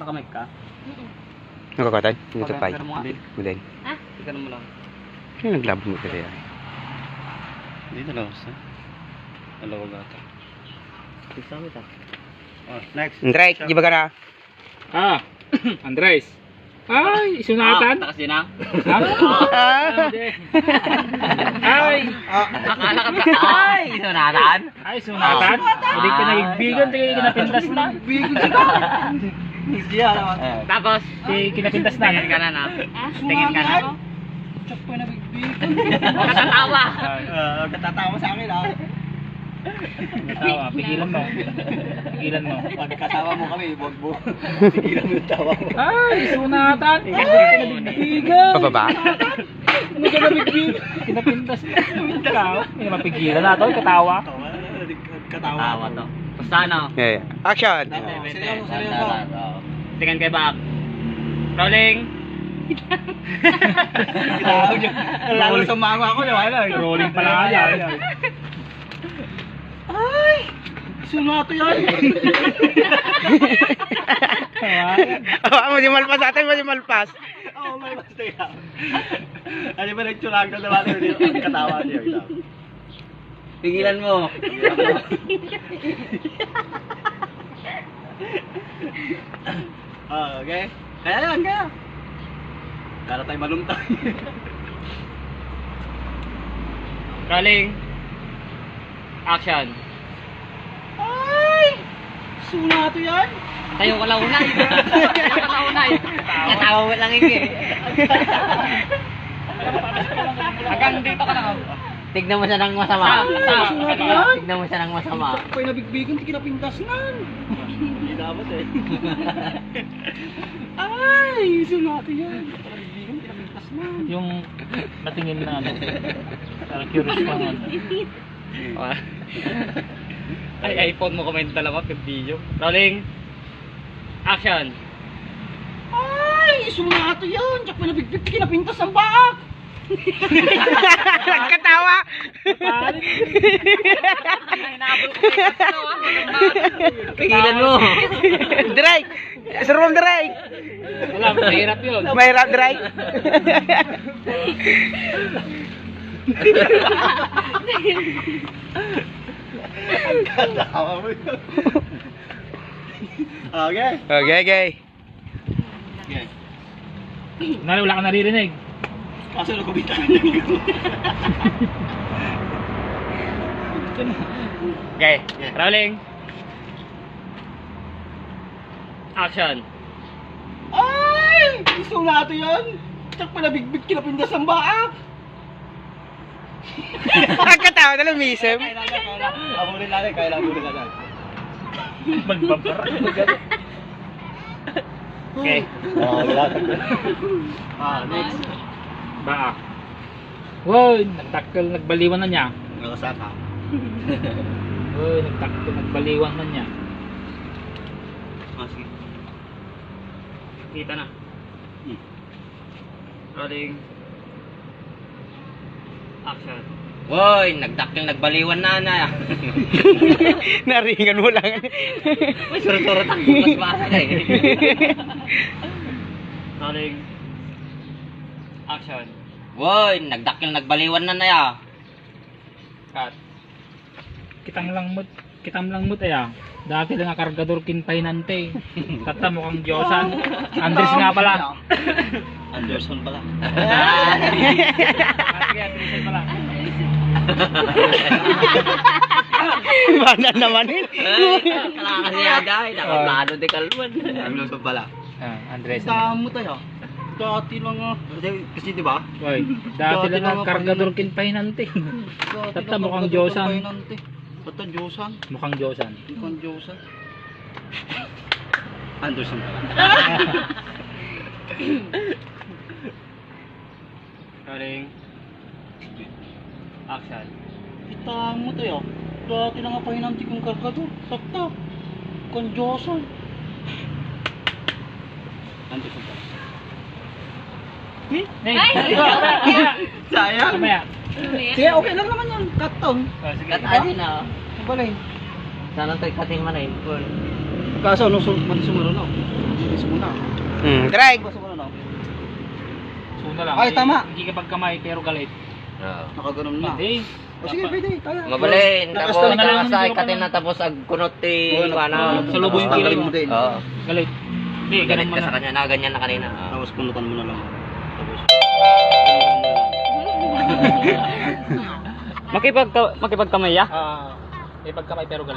Nakakamay ka? Nakakatan? Natapay. Pagkakaroon mo nga. Muday. Ha? Pagkakaroon mo lang. Ano naglabo mo ka rin? Dito lang sa. Dalawag ata. Isama ito. Oh, next. Drake, di ba ka na? Ah, Andres. Ay, isunatan. Takas din na. Ay, Akala ka ba? Ay, sunatan. ay, isunatan. Hindi ka nagbigan, hindi ka kinapintas na. Siya naman. Tapos, Kinapintas na. tingin ka na na. Ah? Tingin ka na. Chok pa na bigbig. Katatawa. Katatawa sa akin ah. Tawa, pigilan mo. Pigilan mo. Pagkatawa mo kami, wag mo. Tigilan mo yung tawa mo. Ay, isunatan. Hindi ka nagbigan. Pababa? Hindi ka nagbigan. Kinapintas na. Ikaw, hindi mapigilan na ito. Katawa. Katawa. Tawa to. Basta ano? Yeah. Action! Seryoso. Tingin kay back. Rolling. Lalo sumango ako, di ba? Rolling pala kaya. Ay! Sumato yan! Mo di malpas atin, mo di malpas. Oo, may basta yan. Ano ba nagtsulag na naman dito? Katawa niyo. Pigilan mo. Okay? Kaya yan, kaya. Kala tayo malumtang. Rolling. Action. Ay! Sumato yan! Tayo ka lang unay. Tayo ka lang unay. Katawa mo lang iki. Hanggang dito ka lang. Tignan mo siya ng masama. Tignan mo siya ng masama. Pa'y nabigbigan, di kinapintas nan. Hindi dapat eh. Ay! Sumato yan! Nabigbigan, kinapintas nan. Yung natingin na ano. Curious pa nga. Ay, iPhone mo comment dalawa pag video. Rolling. Action. Ay! Sumato yan! Tsaka pa'y nabigbig, di kinapintas ang baak! Nagkatawa! Pigilan mo. Drake! Surmom Drake! Wala, mahirap yun. Mahirap Drake! Katawa mo yun. Okay? Okay, okay. Okay. Wala ka naririnig. Kaso nakubitan ng gano'n. Okay. Rolling. Action. Ay! Sumato yan! Tsaka pala bigbig kinapindas ang baak! Nagkatawa na lumisip. Kailangan. Abulin natin, kailangan natin. Magbabar. Okay. Next. Baak. Wow, nagbaliwan na niya. Nakasaka. Wow, nagbaliwan na niya. Sige. Kita na. Rolling. Action. Woy, nagbaliwan na na. Naringan mo lang. May surut-surut ang bukas basa eh. Rolling. Action. Woy, nagbaliwan na na ya. Cut. Kitang lang mut ay dati lang kargador kinpahinante. Tata mukhang Diyosan. Andres nga pala. Anderson pala. Andres pala. Bana naman yun. Kailangan kasi agay. Nakaplano de kalman. Anderson pala. Andres. Tamo tayo. Dati lang kasi di ba? Oy, dati lang kargador kinpahinante. Tata mukhang Diyosan. Tata Diyosan. Mukhang Diyosan. Mukhang Diyosan. Anderson pala. Rolling. Action. Tamo tayo. Dati lang pahinanti kong kargador. Tata. Mukhang Diyosan. Anderson pala. Hey, Sayang. Kamaya. Sige, okay lang naman yan. Katong. Sige. Katali na. Balay. Sana tayo kating manay. Kaso, nung sumunod na. Inis mo na. Drag. Basta ko na. So na lang. Ay, tama. Hindi ka pagkamay pero galit. Oo. Nakaganon na. Hindi. O sige, pwede. Kaya. Mabalin, tapos Nakasta na lang, nakasa hindi ko ikatin pa na tapos ag kunot ti Oo, ano. sa lubong yung tanggalin kilay mo din. Oo. Galit. Hindi, Galit ganun mo ka sa na. kanya na ganyan na kanina. Oo. Tapos punutan mo na lang. Tapos. Makipagkamay ya? May pagkamay pero galit.